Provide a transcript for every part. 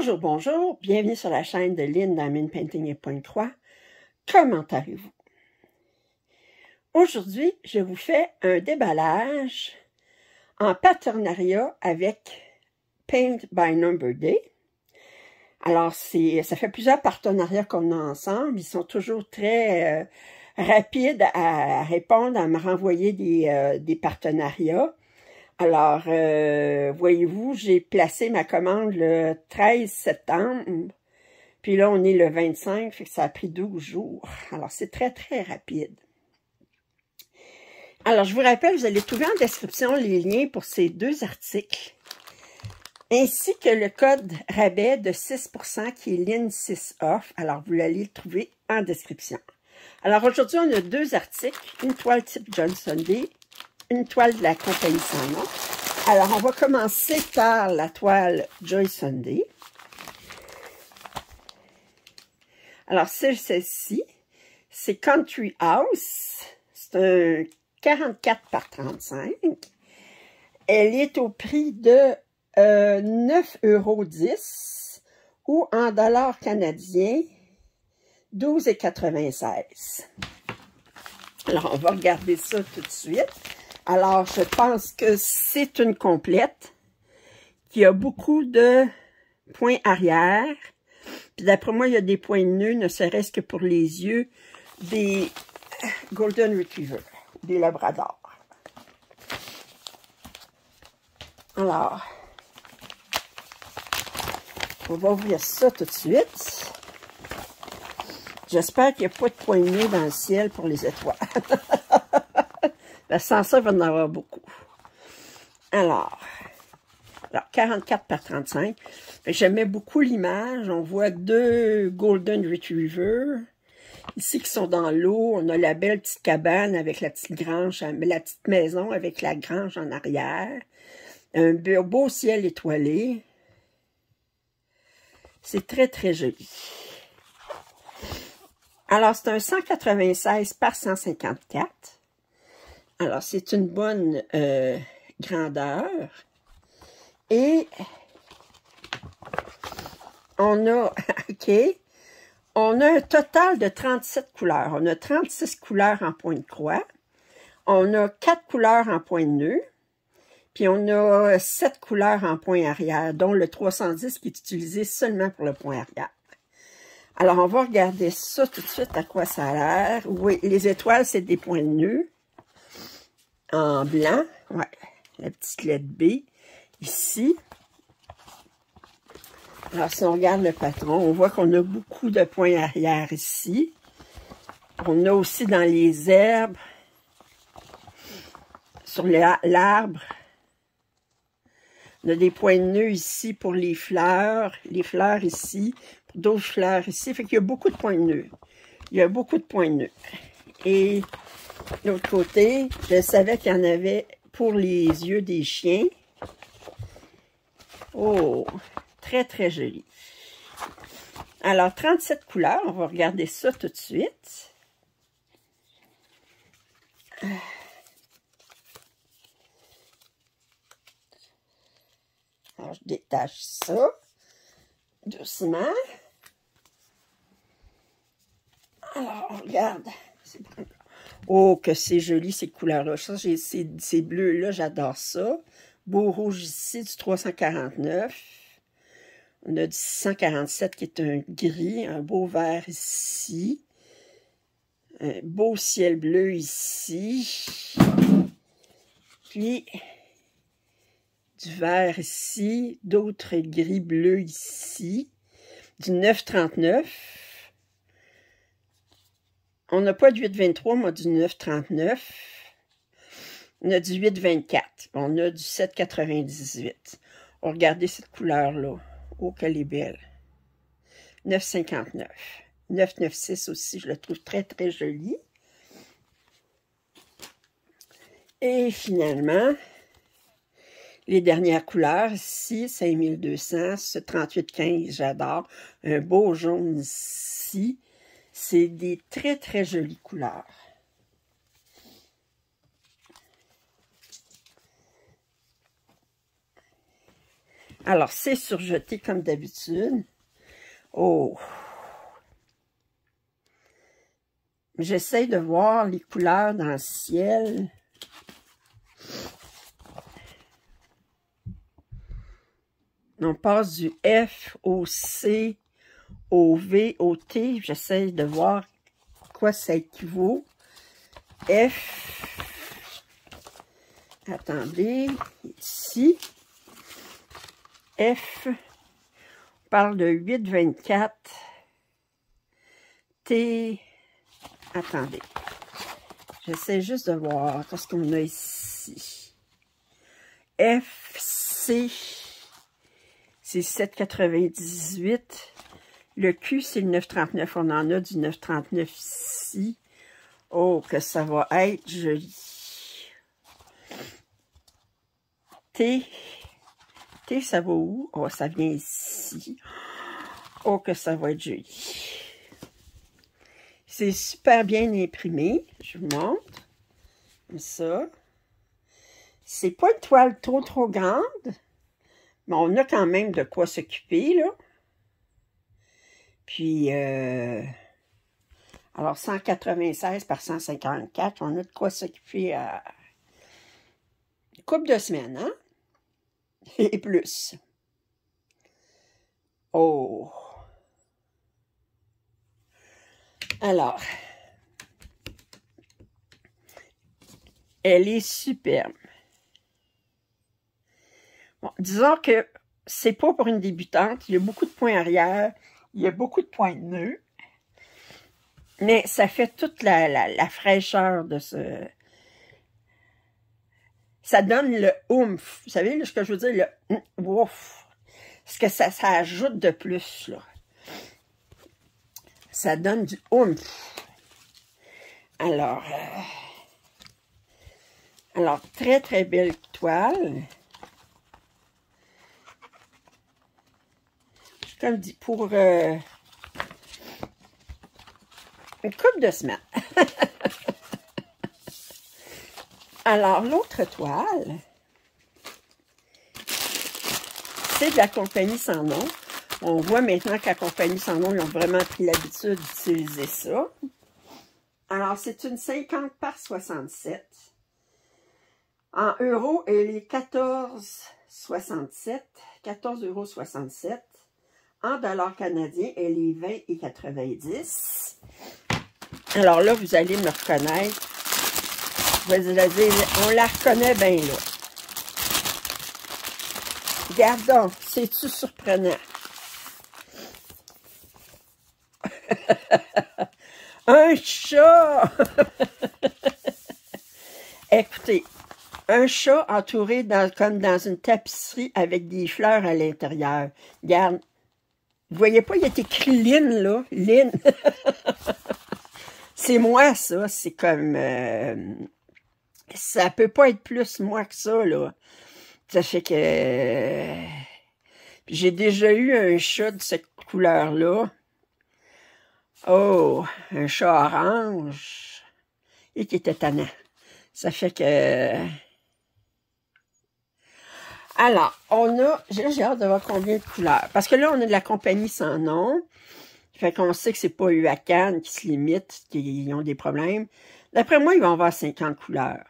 Bonjour, bonjour, bienvenue sur la chaîne de Lynn Diamond Painting et Pointe-Croix. Comment allez-vous? Aujourd'hui, je vous fais un déballage en partenariat avec Paint by Number Day. Alors, ça fait plusieurs partenariats qu'on a ensemble. Ils sont toujours très rapides à répondre, à me renvoyer des partenariats. Alors, voyez-vous, j'ai placé ma commande le 13 septembre. Puis là, on est le 25, fait que ça a pris 12 jours. Alors, c'est très, très rapide. Alors, je vous rappelle, vous allez trouver en description les liens pour ces deux articles, ainsi que le code rabais de 6% qui est Lynn6 Off. Alors, vous allez le trouver en description. Alors, aujourd'hui, on a deux articles, une toile type John Sunday, une toile de la compagnie sans nom. Alors, on va commencer par la toile Joy Sunday. Alors, c'est celle-ci. C'est Country House. C'est un 44 par 35. Elle est au prix de 9,10 € ou en dollars canadiens, 12,96 $. Alors, on va regarder ça tout de suite. Alors, je pense que c'est une complète qui a beaucoup de points arrière. Puis d'après moi, il y a des points de nœud, ne serait-ce que pour les yeux des Golden Retriever, des Labradors. Alors, on va ouvrir ça tout de suite. J'espère qu'il n'y a pas de points de nœud dans le ciel pour les étoiles. Sans ça, il va en avoir beaucoup. Alors 44 par 35. J'aimais beaucoup l'image. On voit deux Golden Retriever. Ici, qui sont dans l'eau. On a la belle petite cabane avec la petite grange, la petite maison avec la grange en arrière. Un beau ciel étoilé. C'est très, très joli. Alors, c'est un 196 par 154. Alors, c'est une bonne grandeur. Et on a, on a un total de 37 couleurs. On a 36 couleurs en point de croix. On a 4 couleurs en point de nœud. Puis on a 7 couleurs en point arrière, dont le 310 qui est utilisé seulement pour le point arrière. Alors, on va regarder ça tout de suite, à quoi ça a l'air. Oui, les étoiles, c'est des points de nœud. En blanc, ouais, la petite lettre B, ici. Alors, si on regarde le patron, on voit qu'on a beaucoup de points arrière ici. On a aussi dans les herbes, sur l'arbre. On a des points de nœud ici pour les fleurs ici, pour d'autres fleurs ici. Fait qu'il y a beaucoup de points de nœud. Il y a beaucoup de points de nœud. Et de l'autre côté, je savais qu'il y en avait pour les yeux des chiens. Oh, très, très joli. Alors, 37 couleurs. On va regarder ça tout de suite. Alors, je détache ça doucement. Alors, on regarde. Oh, que c'est joli, ces couleurs-là. Ça, j'ai ces bleus-là, j'adore ça. Beau rouge ici, du 349. On a du 647 qui est un gris. Un beau vert ici. Un beau ciel bleu ici. Puis, du vert ici. D'autres gris bleus ici. Du 939. On n'a pas du 823, mais du 939. On a du 824. On a du 798. On regardez cette couleur-là. Oh, qu'elle est belle. 959. 996 aussi, je le trouve très, très joli. Et finalement, les dernières couleurs, ici, 5200, ce 3815, j'adore. Un beau jaune ici. C'est des très, très jolies couleurs. Alors, c'est surjeté comme d'habitude. Oh! J'essaie de voir les couleurs dans le ciel. On passe du F au C, au V, au T. J'essaie de voir quoi ça équivaut. F. Attendez, ici. F. On parle de 8,24. T. Attendez. J'essaie juste de voir ce qu'on a ici. F, C. C'est 7,98. Le Q, c'est le 9,39. On en a du 9,39 ici. Oh, que ça va être joli. T. T, ça va où? Oh, ça vient ici. Oh, que ça va être joli. C'est super bien imprimé. Je vous montre. Comme ça. C'est pas une toile trop grande. Mais on a quand même de quoi s'occuper, là. Puis, alors 196 par 154, on a de quoi s'occuper à une couple de semaines, hein? Et plus. Oh! Alors, elle est superbe. Bon, disons que c'est pas pour une débutante. Il y a beaucoup de points arrière. Il y a beaucoup de points de nœud. Mais ça fait toute la fraîcheur de ce... Ça donne le oomph. Vous savez ce que je veux dire? Le ouf. Ce que ça ajoute de plus, là. Ça donne du oomph. Alors, très belle toile. Comme dit, pour une couple de semaines. Alors, l'autre toile, c'est de la compagnie Sans Nom. On voit maintenant que la compagnie Sans Nom, ils ont vraiment pris l'habitude d'utiliser ça. Alors, c'est une 50 par 67. En euros, elle est 14,67. 14,67 €. En dollars canadiens, elle est 20,90 $. Alors là, vous allez me reconnaître. Vous allez dire, on la reconnaît bien là. Regardons, c'est-tu surprenant? Un chat! Écoutez, un chat entouré comme dans une tapisserie avec des fleurs à l'intérieur. Regarde, vous voyez pas, il est écrit Lynn, là. Lynn. C'est moi, ça. C'est comme... ça peut pas être plus moi que ça, là. Ça fait que... j'ai déjà eu un chat de cette couleur-là. Oh, un chat orange. Et qui était tannant. Ça fait que... Alors, on a... J'ai hâte de voir combien de couleurs. Parce que là, on a de la compagnie Sans Nom. Fait qu'on sait que c'est pas UACAN qui se limite, qui ont des problèmes. D'après moi, ils vont avoir 50 couleurs.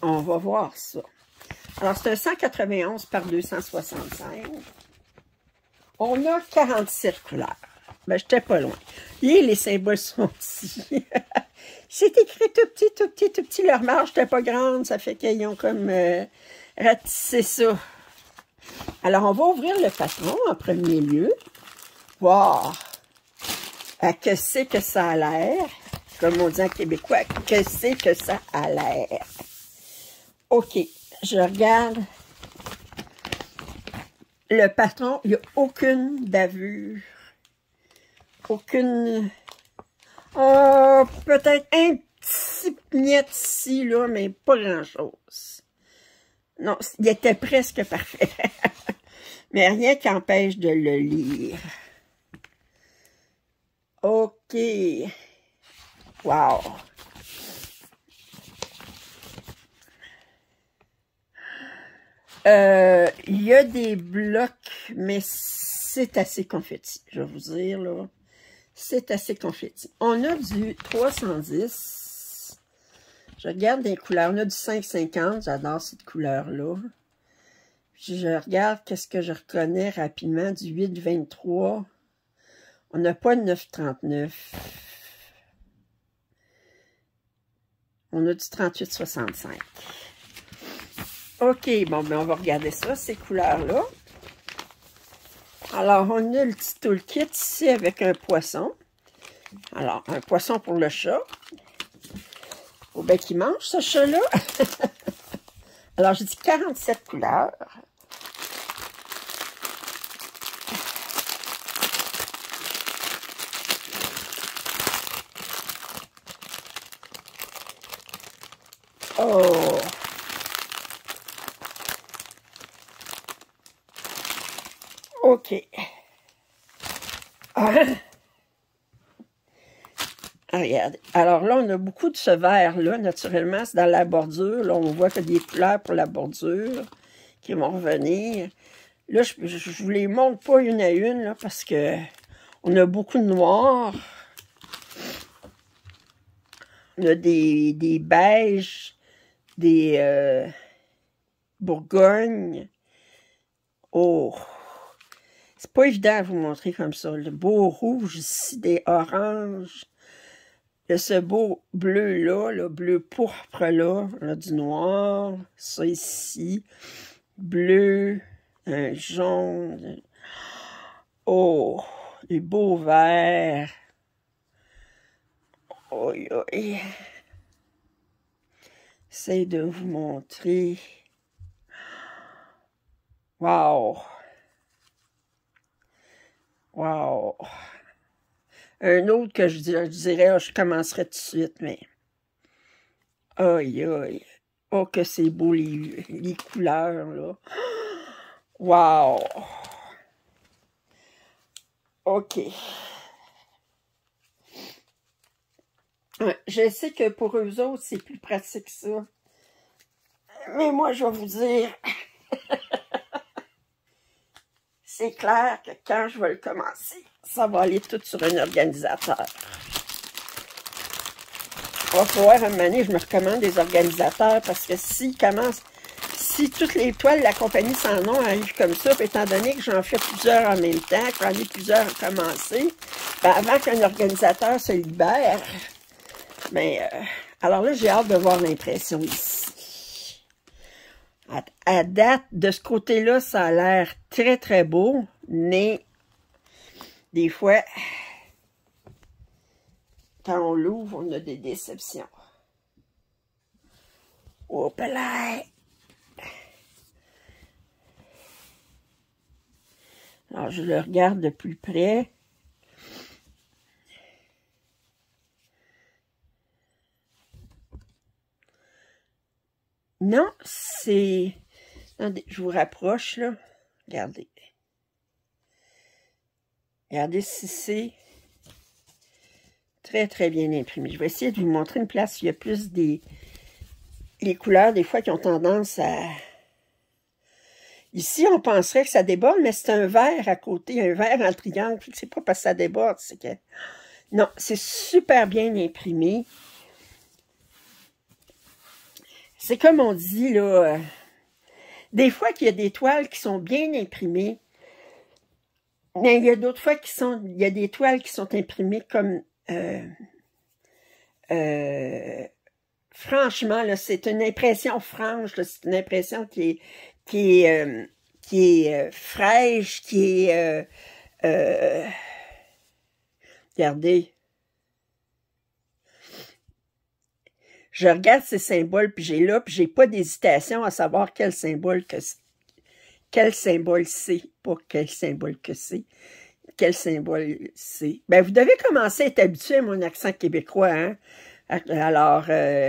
On va voir ça. Alors, c'est un 191 par 265. On a 47 couleurs. Ben, j'étais pas loin. Et les symboles sont ici. C'est écrit tout petit. Leur marge n'était pas grande. Ça fait qu'ils ont comme ratissé ça. Alors, on va ouvrir le patron en premier lieu. Voir que c'est que ça a l'air. Comme on dit en québécois, que c'est que ça a l'air. OK, je regarde. Le patron, il n'y a aucune bavure. Aucune... Oh, peut-être un petit miette ici, là, mais pas grand-chose. Non, il était presque parfait. Mais rien qui empêche de le lire. OK. Wow. Il y a des blocs, mais c'est assez confetti. Je vais vous dire, là. C'est assez confetti. On a du 310. Je regarde les couleurs. On a du 550. J'adore cette couleur-là. Je regarde qu'est-ce que je reconnais rapidement. Du 823. On n'a pas de 939. On a du 3865. OK, bon, ben on va regarder ça, ces couleurs-là. Alors, on a le petit toolkit ici avec un poisson. Alors, un poisson pour le chat. Faut bien qu'il mange, ce chat-là. Alors, j'ai dit 47 couleurs. Oh! OK. Ah. Regardez. Alors là, on a beaucoup de ce vert-là, naturellement, c'est dans la bordure. Là, on voit qu'il y a des couleurs pour la bordure qui vont revenir. Là, je vous les montre pas une à une, là, parce que on a beaucoup de noir. On a des beiges, des bourgognes. Oh! C'est pas évident à vous montrer comme ça. Le beau rouge ici, des oranges. Il y a ce beau bleu-là, le bleu pourpre-là. On a du noir. Ça ici. Bleu. Un jaune. Oh! Les beaux verts. Oh, oh. J'essaie de vous montrer. Wow! Wow! Un autre que je dirais, je commencerai tout de suite, mais... Aïe, aïe! Oh, que c'est beau, les couleurs, là! Wow! OK. Je sais que pour eux autres, c'est plus pratique que ça. Mais moi, je vais vous dire... C'est clair que quand je vais le commencer, ça va aller tout sur un organisateur. Il va falloir un moment donné, je me recommande des organisateurs parce que si toutes les toiles de la compagnie s'en ont arrivent comme ça, puis étant donné que j'en fais plusieurs en même temps, que j'en ai plusieurs à commencer, ben avant qu'un organisateur se libère, ben, alors là, j'ai hâte de voir l'impression ici. À date, de ce côté-là, ça a l'air très, très beau, mais des fois, quand on l'ouvre, on a des déceptions. Hop là! Alors, je le regarde de plus près. Non, c'est... Attendez, je vous rapproche, là. Regardez. Regardez si c'est très, très bien imprimé. Je vais essayer de vous montrer une place où il y a plus les couleurs, des fois, qui ont tendance à... Ici, on penserait que ça déborde, mais c'est un vert à côté, un vert en triangle. C'est pas parce que ça déborde, c'est que... Non, c'est super bien imprimé. C'est comme on dit, là... des fois qu'il y a des toiles qui sont bien imprimées, mais il y a d'autres fois il y a des toiles qui sont imprimées comme... franchement, là, c'est une impression franche, c'est une impression qui est fraîche, qui est... regardez. Je regarde ces symboles, puis j'ai pas d'hésitation à savoir quel symbole c'est, pas quel symbole que c'est, quel symbole c'est. Ben, vous devez commencer à être habitué à mon accent québécois, hein? Alors,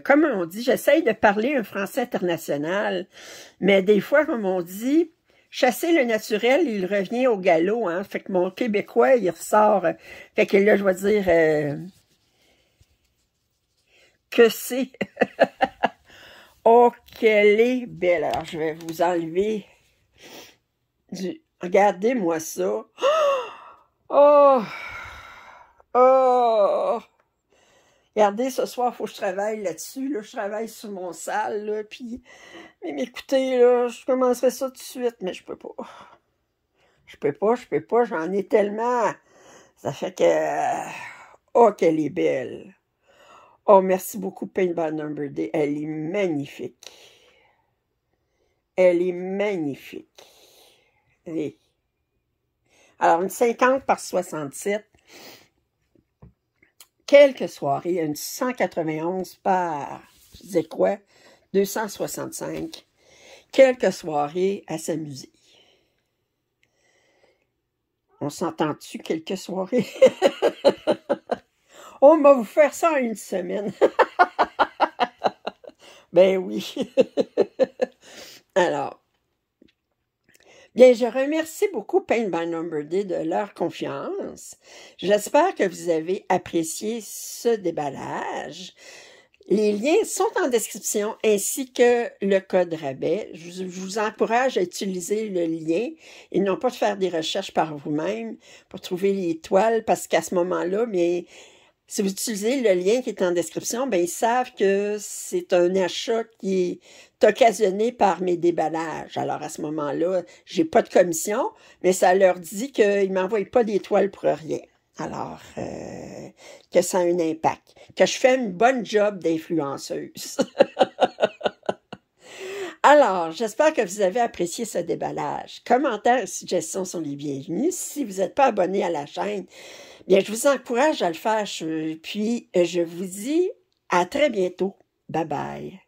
comme on dit, j'essaye de parler un français international, mais des fois, comme on dit, chasser le naturel, il revient au galop, hein? Fait que mon québécois, il ressort. Fait que là, je vais dire... que c'est. Oh, qu'elle est belle! Alors, je vais vous enlever du... Regardez-moi ça. Oh! Oh! Regardez, ce soir, il faut que je travaille là-dessus. Là, je travaille sur mon salle, là, puis... Mais écoutez, là, je commencerai ça tout de suite, mais je peux pas. Je peux pas, j'en ai tellement. Ça fait que... Oh, qu'elle est belle! Oh, merci beaucoup, Paint by Number Day. Elle est magnifique. Elle est magnifique. Oui. Alors, une 50 par 67. Quelques soirées. Une 191 par, je disais quoi? 265. Quelques soirées à s'amuser. On s'entend-tu quelques soirées? On va vous faire ça en une semaine. Ben oui. Alors, bien, je remercie beaucoup Paint by Number Day de leur confiance. J'espère que vous avez apprécié ce déballage. Les liens sont en description ainsi que le code rabais. Je vous encourage à utiliser le lien et non pas de faire des recherches par vous-même pour trouver les toiles parce qu'à ce moment-là, mais si vous utilisez le lien qui est en description, ben ils savent que c'est un achat qui est occasionné par mes déballages. Alors à ce moment-là, j'ai pas de commission, mais ça leur dit qu'ils m'envoient pas des toiles pour rien. Alors, que ça a un impact. Que je fais une bonne job d'influenceuse. Alors, j'espère que vous avez apprécié ce déballage. Commentaires et suggestions sont les bienvenus. Si vous n'êtes pas abonné à la chaîne, bien, je vous encourage à le faire. Puis, je vous dis à très bientôt. Bye bye.